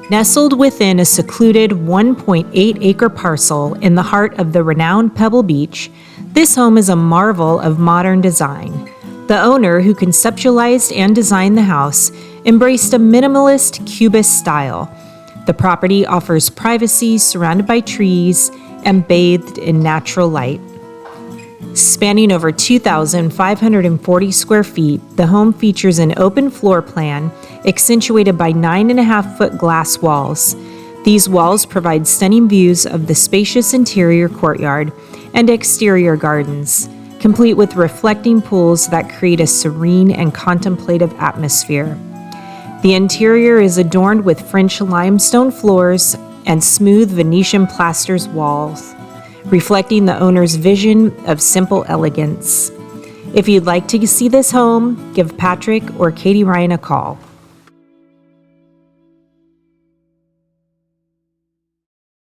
Nestled within a secluded 1.8-acre parcel in the heart of the renowned Pebble Beach, this home is a marvel of modern design. The owner, who conceptualized and designed the house, embraced a minimalist cubist style. The property offers privacy surrounded by trees and bathed in natural light. Spanning over 2,540 square feet, the home features an open floor plan accentuated by 9.5-foot glass walls. These walls provide stunning views of the spacious interior courtyard and exterior gardens, complete with reflecting pools that create a serene and contemplative atmosphere. The interior is adorned with French limestone floors and smooth Venetian plasters walls, reflecting the owner's vision of simple elegance. If you'd like to see this home, give Patrick or Katie Ryan a call.